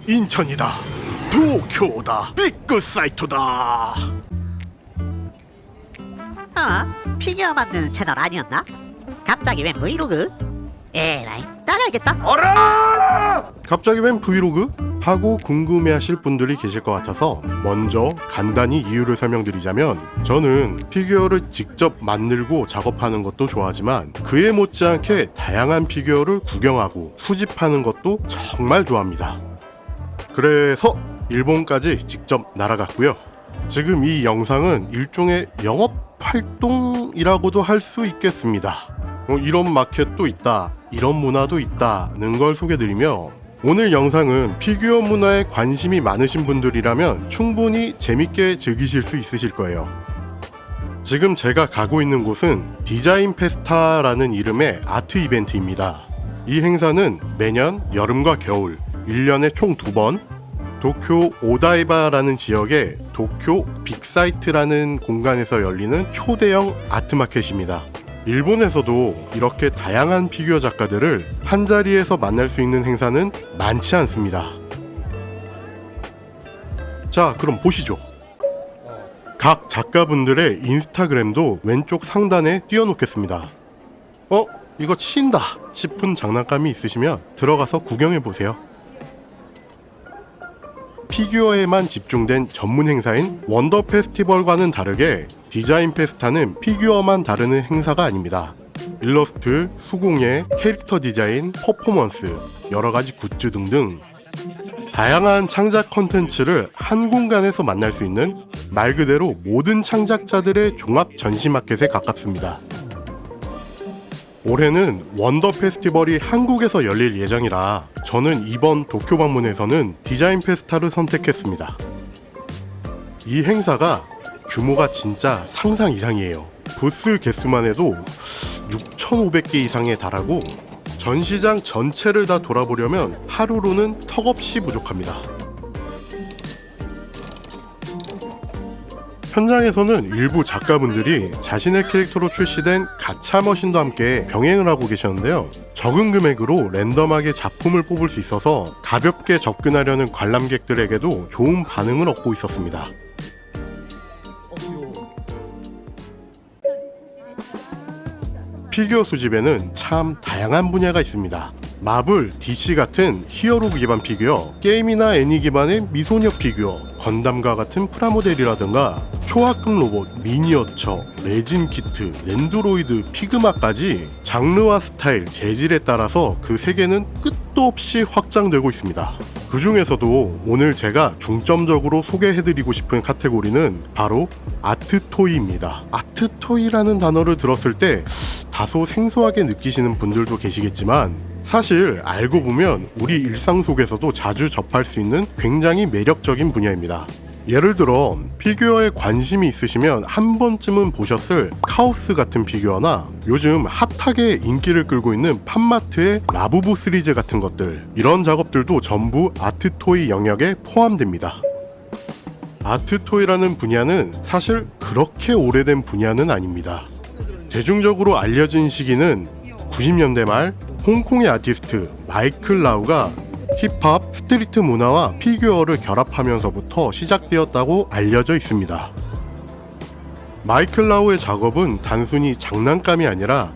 인천이다. 도쿄다. 빅그 사이트다. 피규어 만드는 채널 아니었나? 갑자기 웬 브이로그? 에라이, 나가야겠다. 갑자기 웬 브이로그? 하고 궁금해하실 분들이 계실 것 같아서 먼저 간단히 이유를 설명드리자면, 저는 피규어를 직접 만들고 작업하는 것도 좋아하지만 그에 못지않게 다양한 피규어를 구경하고 수집하는 것도 정말 좋아합니다. 그래서 일본까지 직접 날아갔고요. 지금 이 영상은 일종의 영업활동이라고도 할 수 있겠습니다. 이런 마켓도 있다, 이런 문화도 있다는 걸 소개드리며, 오늘 영상은 피규어 문화에 관심이 많으신 분들이라면 충분히 재밌게 즐기실 수 있으실 거예요. 지금 제가 가고 있는 곳은 디자인 페스타라는 이름의 아트 이벤트입니다. 이 행사는 매년 여름과 겨울 1년에 총 2번 도쿄 오다이바라는 지역의 도쿄 빅사이트라는 공간에서 열리는 초대형 아트마켓입니다. 일본에서도 이렇게 다양한 피규어 작가들을 한자리에서 만날 수 있는 행사는 많지 않습니다. 자, 그럼 보시죠. 각 작가분들의 인스타그램도 왼쪽 상단에 띄워놓겠습니다. 이거 치인다 싶은 장난감이 있으시면 들어가서 구경해보세요. 피규어에만 집중된 전문 행사인 원더 페스티벌과는 다르게 디자인 페스타는 피규어만 다루는 행사가 아닙니다. 일러스트, 수공예, 캐릭터 디자인, 퍼포먼스, 여러가지 굿즈 등등 다양한 창작 컨텐츠를 한 공간에서 만날 수 있는 말 그대로 모든 창작자들의 종합 전시마켓에 가깝습니다. 올해는 원더 페스티벌이 한국에서 열릴 예정이라 저는 이번 도쿄 방문에서는 디자인 페스타를 선택했습니다. 이 행사가 규모가 진짜 상상 이상이에요. 부스 개수만 해도 6,500개 이상에 달하고 전시장 전체를 다 돌아보려면 하루로는 턱없이 부족합니다. 현장에서는 일부 작가분들이 자신의 캐릭터로 출시된 가챠 머신도 함께 병행을 하고 계셨는데요. 적은 금액으로 랜덤하게 작품을 뽑을 수 있어서 가볍게 접근하려는 관람객들에게도 좋은 반응을 얻고 있었습니다. 피규어 수집에는 참 다양한 분야가 있습니다. 마블, DC 같은 히어로 기반 피규어, 게임이나 애니 기반의 미소녀 피규어, 건담과 같은 프라모델이라든가 초합금 로봇, 미니어처, 레진 키트, 랜드로이드, 피그마까지 장르와 스타일, 재질에 따라서 그 세계는 끝도 없이 확장되고 있습니다. 그 중에서도 오늘 제가 중점적으로 소개해드리고 싶은 카테고리는 바로 아트토이입니다. 아트토이라는 단어를 들었을 때 다소 생소하게 느끼시는 분들도 계시겠지만, 사실 알고 보면 우리 일상 속에서도 자주 접할 수 있는 굉장히 매력적인 분야입니다. 예를 들어 피규어에 관심이 있으시면 한 번쯤은 보셨을 카오스 같은 피규어나 요즘 핫하게 인기를 끌고 있는 팜마트의 라부부 시리즈 같은 것들, 이런 작업들도 전부 아트토이 영역에 포함됩니다. 아트토이라는 분야는 사실 그렇게 오래된 분야는 아닙니다. 대중적으로 알려진 시기는 90년대 말 홍콩의 아티스트 마이클 라우가 힙합, 스트리트 문화와 피규어를 결합하면서부터 시작되었다고 알려져 있습니다. 마이클 라우의 작업은 단순히 장난감이 아니라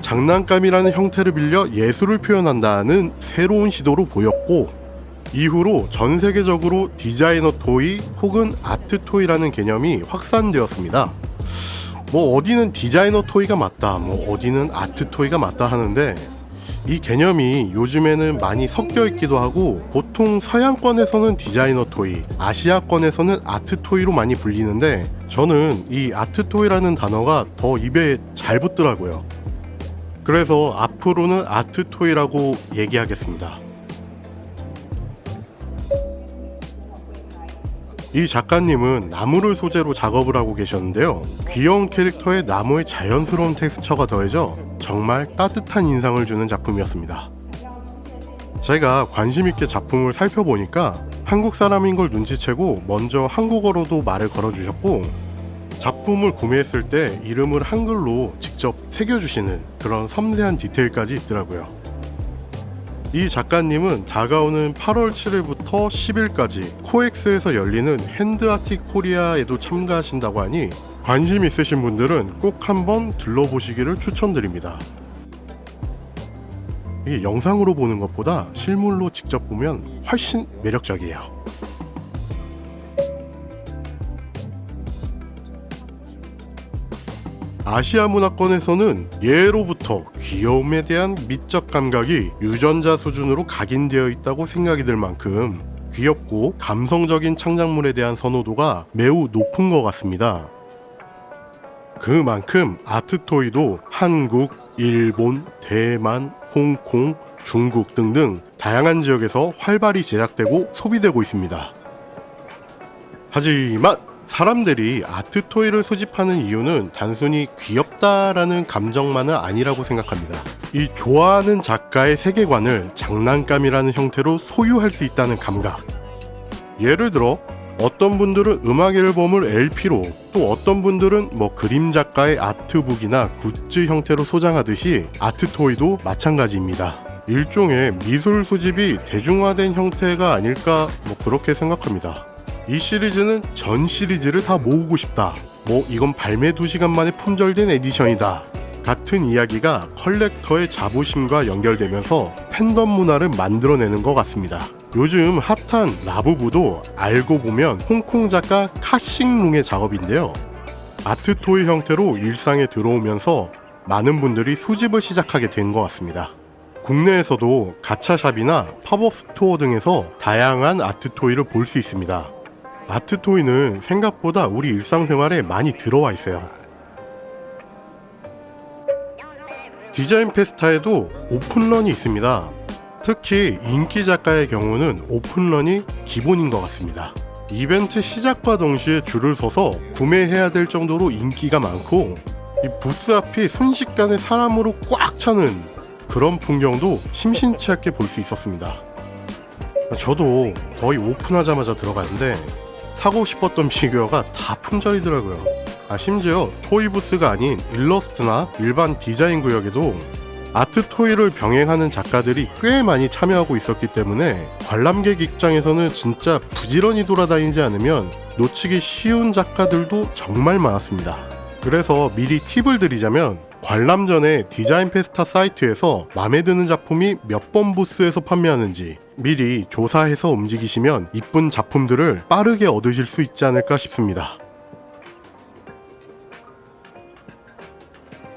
장난감이라는 형태를 빌려 예술을 표현한다는 새로운 시도로 보였고, 이후로 전 세계적으로 디자이너 토이 혹은 아트 토이라는 개념이 확산되었습니다. 어디는 디자이너 토이가 맞다, 어디는 아트 토이가 맞다 하는데, 이 개념이 요즘에는 많이 섞여 있기도 하고, 보통 서양권에서는 디자이너 토이, 아시아권에서는 아트 토이로 많이 불리는데, 저는 이 아트 토이라는 단어가 더 입에 잘 붙더라고요. 그래서 앞으로는 아트 토이라고 얘기하겠습니다. 이 작가님은 나무를 소재로 작업을 하고 계셨는데요. 귀여운 캐릭터에 나무의 자연스러운 텍스처가 더해져 정말 따뜻한 인상을 주는 작품이었습니다. 제가 관심있게 작품을 살펴보니까 한국 사람인 걸 눈치채고 먼저 한국어로도 말을 걸어주셨고, 작품을 구매했을 때 이름을 한글로 직접 새겨주시는 그런 섬세한 디테일까지 있더라고요. 이 작가님은 다가오는 8월 7일부터 10일까지 코엑스에서 열리는 핸드아틱 코리아에도 참가하신다고 하니 관심 있으신 분들은 꼭 한번 둘러보시기를 추천드립니다. 이게 영상으로 보는 것보다 실물로 직접 보면 훨씬 매력적이에요. 아시아 문화권에서는 예로부터 귀여움에 대한 미적 감각이 유전자 수준으로 각인되어 있다고 생각이 들 만큼 귀엽고 감성적인 창작물에 대한 선호도가 매우 높은 것 같습니다. 그만큼 아트토이도 한국, 일본, 대만, 홍콩, 중국 등등 다양한 지역에서 활발히 제작되고 소비되고 있습니다. 하지만 사람들이 아트토이를 수집하는 이유는 단순히 귀엽다라는 감정만은 아니라고 생각합니다. 이 좋아하는 작가의 세계관을 장난감이라는 형태로 소유할 수 있다는 감각. 예를 들어 어떤 분들은 음악 앨범을 LP로, 또 어떤 분들은 그림 작가의 아트북이나 굿즈 형태로 소장하듯이 아트토이도 마찬가지입니다. 일종의 미술 수집이 대중화된 형태가 아닐까 그렇게 생각합니다. 이 시리즈는 전 시리즈를 다 모으고 싶다, 이건 발매 2시간 만에 품절된 에디션이다 같은 이야기가 컬렉터의 자부심과 연결되면서 팬덤 문화를 만들어내는 것 같습니다. 요즘 핫한 라부부도 알고 보면 홍콩 작가 카싱룽의 작업인데요. 아트토이 형태로 일상에 들어오면서 많은 분들이 수집을 시작하게 된 것 같습니다. 국내에서도 가차샵이나 팝업 스토어 등에서 다양한 아트토이를 볼 수 있습니다. 아트토이는 생각보다 우리 일상생활에 많이 들어와 있어요. 디자인 페스타에도 오픈런이 있습니다. 특히 인기 작가의 경우는 오픈런이 기본인 것 같습니다. 이벤트 시작과 동시에 줄을 서서 구매해야 될 정도로 인기가 많고, 이 부스 앞이 순식간에 사람으로 꽉 차는 그런 풍경도 심심치 않게 볼 수 있었습니다. 저도 거의 오픈하자마자 들어갔는데 사고 싶었던 피규어가 다 품절이더라고요. 심지어 토이 부스가 아닌 일러스트나 일반 디자인 구역에도 아트토이를 병행하는 작가들이 꽤 많이 참여하고 있었기 때문에 관람객 입장에서는 진짜 부지런히 돌아다니지 않으면 놓치기 쉬운 작가들도 정말 많았습니다. 그래서 미리 팁을 드리자면, 관람 전에 디자인 페스타 사이트에서 마음에 드는 작품이 몇 번 부스에서 판매하는지 미리 조사해서 움직이시면 이쁜 작품들을 빠르게 얻으실 수 있지 않을까 싶습니다.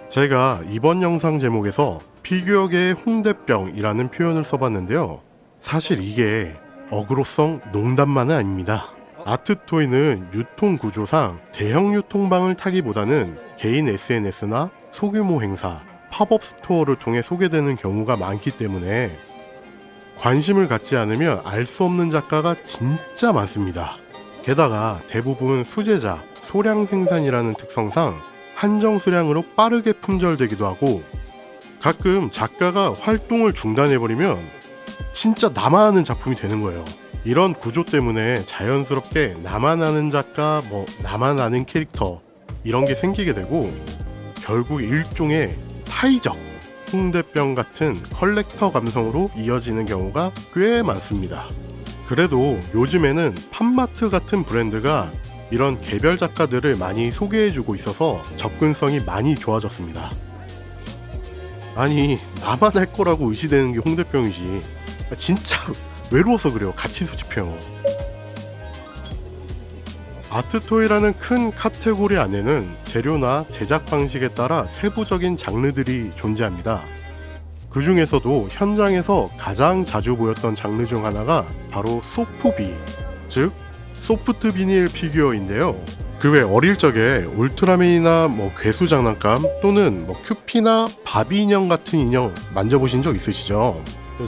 제가 이번 영상 제목에서 피규어계의 홍대병이라는 표현을 써봤는데요. 사실 이게 어그로성 농담만은 아닙니다. 아트토이는 유통 구조상 대형 유통방을 타기보다는 개인 SNS나 소규모 행사, 팝업 스토어를 통해 소개되는 경우가 많기 때문에 관심을 갖지 않으면 알 수 없는 작가가 진짜 많습니다. 게다가 대부분 수제작, 소량 생산이라는 특성상 한정 수량으로 빠르게 품절되기도 하고, 가끔 작가가 활동을 중단해버리면 진짜 나만 아는 작품이 되는 거예요. 이런 구조 때문에 자연스럽게 나만 아는 작가, 나만 아는 캐릭터, 이런 게 생기게 되고, 결국 일종의 타이적 홍대병 같은 컬렉터 감성으로 이어지는 경우가 꽤 많습니다. 그래도 요즘에는 팝마트 같은 브랜드가 이런 개별 작가들을 많이 소개해주고 있어서 접근성이 많이 좋아졌습니다. 아니, 나만 할 거라고 의지되는 게 홍대병이지. 진짜 외로워서 그래요. 같이 수집해요. 아트토이라는 큰 카테고리 안에는 재료나 제작 방식에 따라 세부적인 장르들이 존재합니다. 그 중에서도 현장에서 가장 자주 보였던 장르 중 하나가 바로 소프비, 즉 소프트 비닐 피규어인데요. 그 외 어릴 적에 울트라맨이나 괴수 장난감 또는 큐피나 바비 인형 같은 인형 만져보신 적 있으시죠?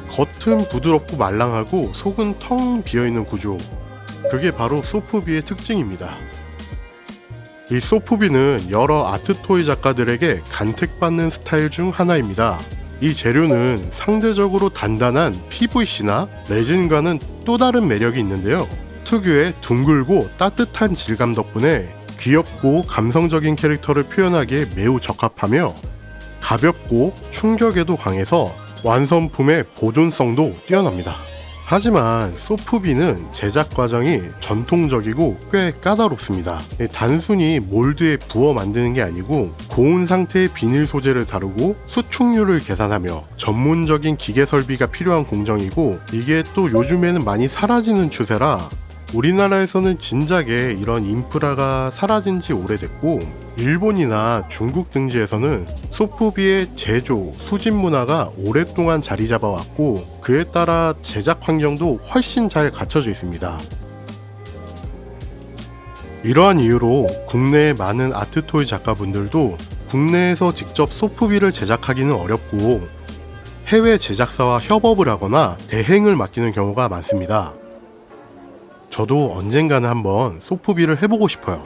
겉은 부드럽고 말랑하고 속은 텅 비어있는 구조, 그게 바로 소프비의 특징입니다. 이 소프비는 여러 아트토이 작가들에게 간택받는 스타일 중 하나입니다. 이 재료는 상대적으로 단단한 PVC나 레진과는 또 다른 매력이 있는데요. 특유의 둥글고 따뜻한 질감 덕분에 귀엽고 감성적인 캐릭터를 표현하기에 매우 적합하며, 가볍고 충격에도 강해서 완성품의 보존성도 뛰어납니다. 하지만 소프비는 제작 과정이 전통적이고 꽤 까다롭습니다. 단순히 몰드에 부어 만드는 게 아니고 고온 상태의 비닐 소재를 다루고 수축률을 계산하며 전문적인 기계 설비가 필요한 공정이고, 이게 또 요즘에는 많이 사라지는 추세라 우리나라에서는 진작에 이런 인프라가 사라진 지 오래됐고, 일본이나 중국 등지에서는 소프비의 제조, 수집 문화가 오랫동안 자리 잡아왔고, 그에 따라 제작 환경도 훨씬 잘 갖춰져 있습니다. 이러한 이유로 국내의 많은 아트토이 작가분들도 국내에서 직접 소프비를 제작하기는 어렵고 해외 제작사와 협업을 하거나 대행을 맡기는 경우가 많습니다. 저도 언젠가는 한번 소프비를 해보고 싶어요.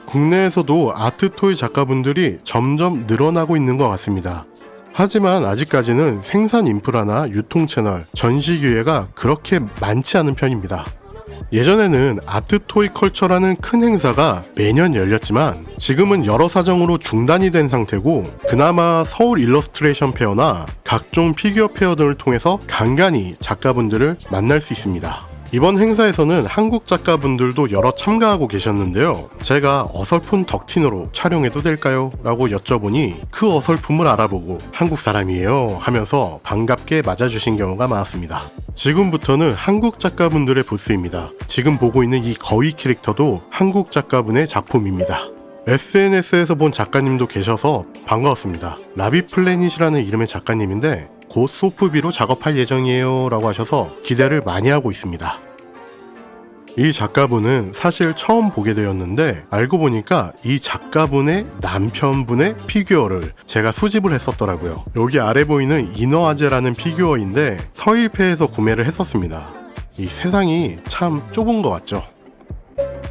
국내에서도 아트토이 작가분들이 점점 늘어나고 있는 것 같습니다. 하지만 아직까지는 생산 인프라나 유통 채널, 전시 기회가 그렇게 많지 않은 편입니다. 예전에는 아트토이 컬처라는 큰 행사가 매년 열렸지만 지금은 여러 사정으로 중단이 된 상태고, 그나마 서울 일러스트레이션 페어나 각종 피규어 페어 등을 통해서 간간히 작가분들을 만날 수 있습니다. 이번 행사에서는 한국 작가분들도 여러 참가하고 계셨는데요. 제가 어설픈 덕틴으로 촬영해도 될까요? 라고 여쭤보니 그 어설픔을 알아보고 한국 사람이에요 하면서 반갑게 맞아주신 경우가 많았습니다. 지금부터는 한국 작가분들의 부스입니다. 지금 보고 있는 이 거위 캐릭터도 한국 작가분의 작품입니다. SNS에서 본 작가님도 계셔서 반가웠습니다. 라비플래닛이라는 이름의 작가님인데 곧 소프비로 작업할 예정이에요 라고 하셔서 기대를 많이 하고 있습니다. 이 작가분은 사실 처음 보게 되었는데 알고 보니까 이 작가분의 남편분의 피규어를 제가 수집을 했었더라고요. 여기 아래 보이는 이너아제라는 피규어인데 서일패에서 구매를 했었습니다. 이 세상이 참 좁은 것 같죠?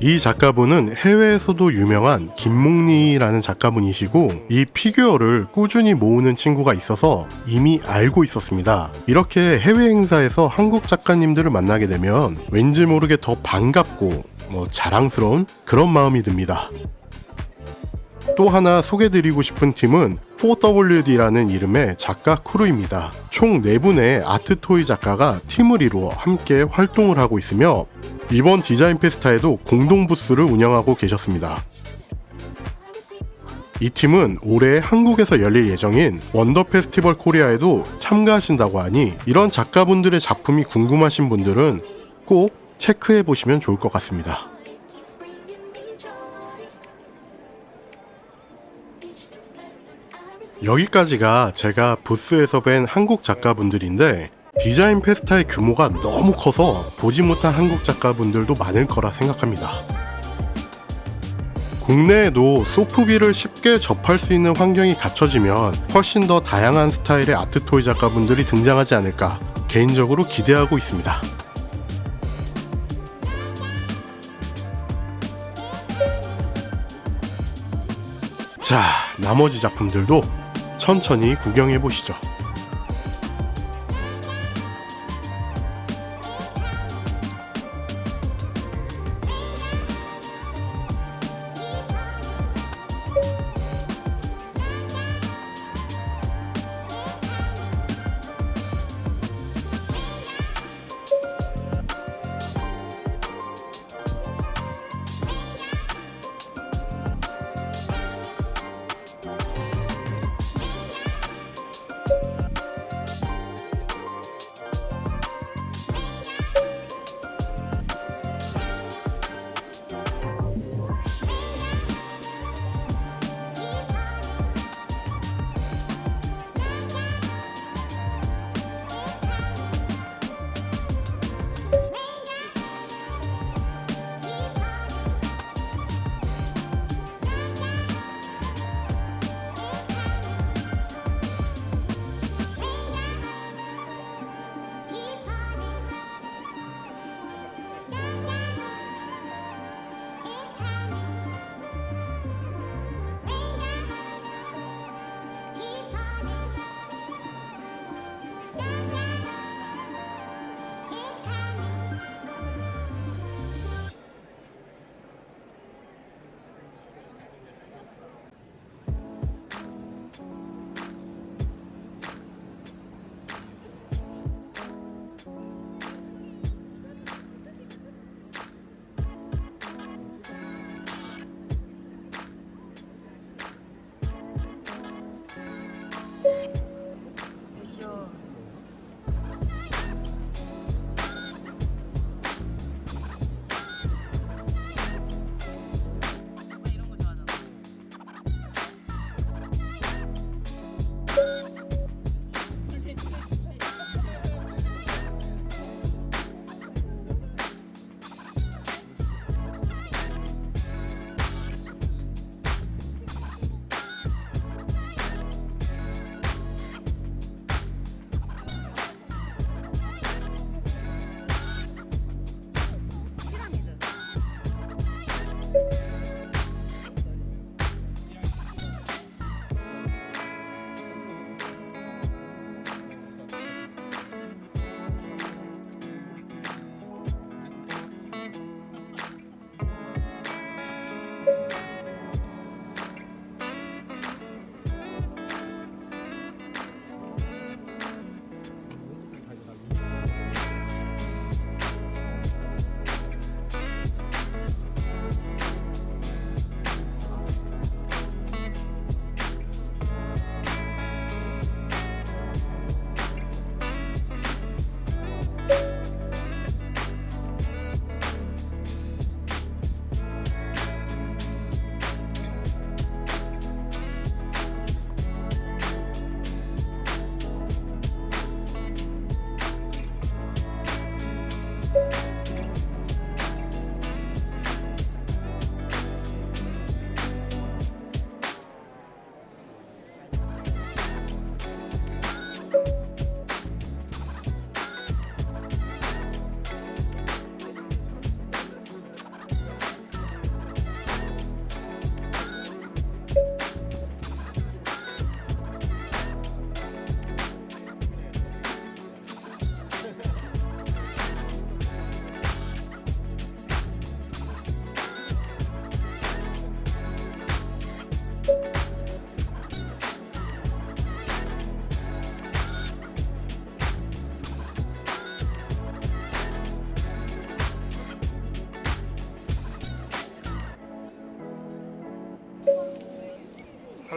이 작가분은 해외에서도 유명한 김몽리라는 작가분이시고, 이 피규어를 꾸준히 모으는 친구가 있어서 이미 알고 있었습니다. 이렇게 해외 행사에서 한국 작가님들을 만나게 되면 왠지 모르게 더 반갑고 자랑스러운 그런 마음이 듭니다. 또 하나 소개드리고 싶은 팀은 4WD라는 이름의 작가 크루입니다. 총 4분의 아트토이 작가가 팀을 이루어 함께 활동을 하고 있으며 이번 디자인 페스타에도 공동 부스를 운영하고 계셨습니다. 이 팀은 올해 한국에서 열릴 예정인 원더 페스티벌 코리아에도 참가하신다고 하니 이런 작가분들의 작품이 궁금하신 분들은 꼭 체크해 보시면 좋을 것 같습니다. 여기까지가 제가 부스에서 뵌 한국 작가분들인데, 디자인 페스타의 규모가 너무 커서 보지 못한 한국 작가분들도 많을 거라 생각합니다. 국내에도 소프비를 쉽게 접할 수 있는 환경이 갖춰지면 훨씬 더 다양한 스타일의 아트토이 작가분들이 등장하지 않을까 개인적으로 기대하고 있습니다. 자, 나머지 작품들도 천천히 구경해 보시죠.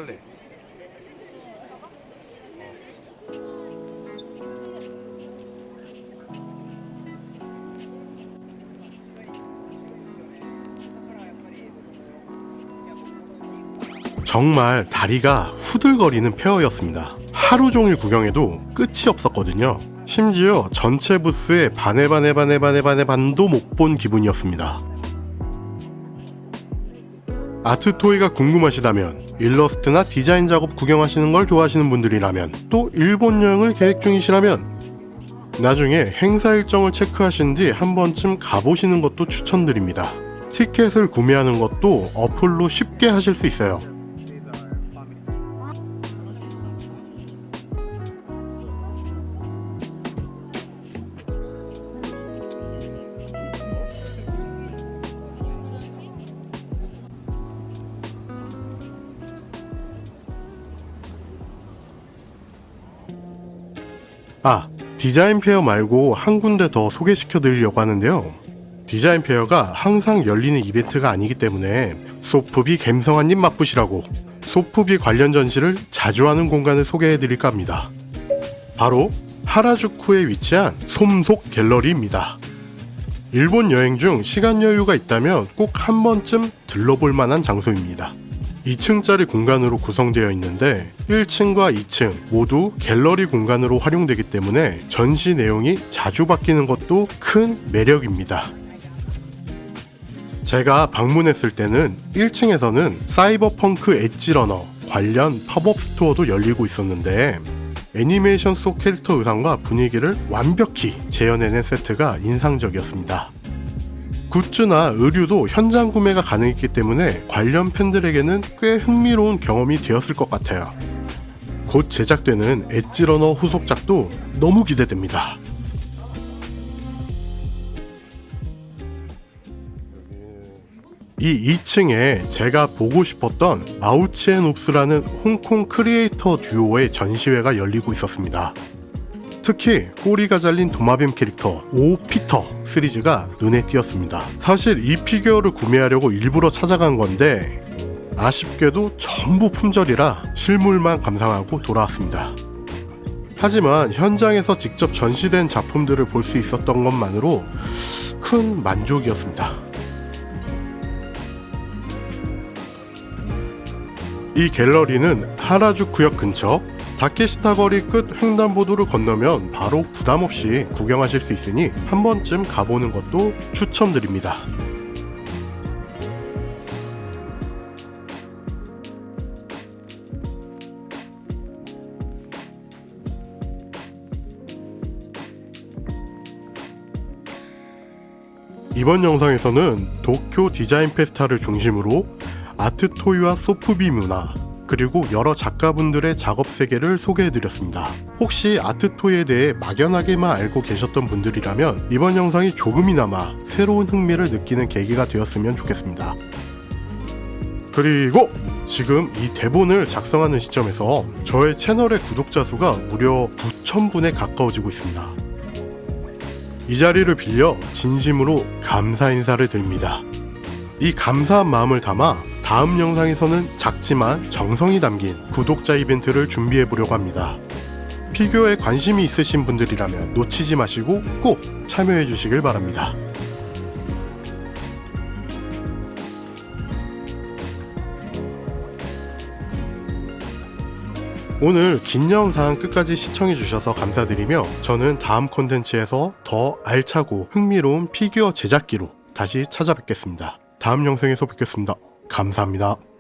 살래. 정말 다리가 후들거리는 페어였습니다. 하루 종일 구경해도 끝이 없었거든요. 심지어 전체 부스에 반도 못 본 기분이었습니다. 아트토이가 궁금하시다면, 일러스트나 디자인 작업 구경하시는 걸 좋아하시는 분들이라면, 또 일본 여행을 계획 중이시라면 나중에 행사 일정을 체크하신 뒤 한 번쯤 가보시는 것도 추천드립니다. 티켓을 구매하는 것도 어플로 쉽게 하실 수 있어요. 디자인 페어 말고 한 군데 더 소개시켜 드리려고 하는데요. 디자인 페어가 항상 열리는 이벤트가 아니기 때문에 소프비 갬성 한 입 맛보시라고 소프비 관련 전시를 자주 하는 공간을 소개해 드릴까 합니다. 바로 하라주쿠에 위치한 솜속 갤러리입니다. 일본 여행 중 시간 여유가 있다면 꼭 한 번쯤 들러볼 만한 장소입니다. 2층짜리 공간으로 구성되어 있는데 1층과 2층 모두 갤러리 공간으로 활용되기 때문에 전시 내용이 자주 바뀌는 것도 큰 매력입니다. 제가 방문했을 때는 1층에서는 사이버펑크 엣지러너 관련 팝업 스토어도 열리고 있었는데 애니메이션 속 캐릭터 의상과 분위기를 완벽히 재현해낸 세트가 인상적이었습니다. 굿즈나 의류도 현장 구매가 가능했기 때문에 관련 팬들에게는 꽤 흥미로운 경험이 되었을 것 같아요. 곧 제작되는 엣지러너 후속작도 너무 기대됩니다. 이 2층에 제가 보고 싶었던 마우치앤옵스라는 홍콩 크리에이터 듀오의 전시회가 열리고 있었습니다. 특히 꼬리가 잘린 도마뱀 캐릭터 오 피터 시리즈가 눈에 띄었습니다. 사실 이 피규어를 구매하려고 일부러 찾아간 건데 아쉽게도 전부 품절이라 실물만 감상하고 돌아왔습니다. 하지만 현장에서 직접 전시된 작품들을 볼 수 있었던 것만으로 큰 만족이었습니다. 이 갤러리는 하라주쿠역 근처 다케시타 거리 끝 횡단보도를 건너면 바로 부담없이 구경하실 수 있으니 한 번쯤 가보는 것도 추천드립니다. 이번 영상에서는 도쿄 디자인 페스타를 중심으로 아트토이와 소프비 문화, 그리고 여러 작가분들의 작업 세계를 소개해드렸습니다. 혹시 아트토이에 대해 막연하게만 알고 계셨던 분들이라면 이번 영상이 조금이나마 새로운 흥미를 느끼는 계기가 되었으면 좋겠습니다. 그리고 지금 이 대본을 작성하는 시점에서 저의 채널의 구독자 수가 무려 9,000분에 가까워지고 있습니다. 이 자리를 빌려 진심으로 감사 인사를 드립니다. 이 감사한 마음을 담아 다음 영상에서는 작지만 정성이 담긴 구독자 이벤트를 준비해 보려고 합니다. 피규어에 관심이 있으신 분들이라면 놓치지 마시고 꼭 참여해 주시길 바랍니다. 오늘 긴 영상 끝까지 시청해 주셔서 감사드리며 저는 다음 콘텐츠에서 더 알차고 흥미로운 피규어 제작기로 다시 찾아뵙겠습니다. 다음 영상에서 뵙겠습니다. 감사합니다.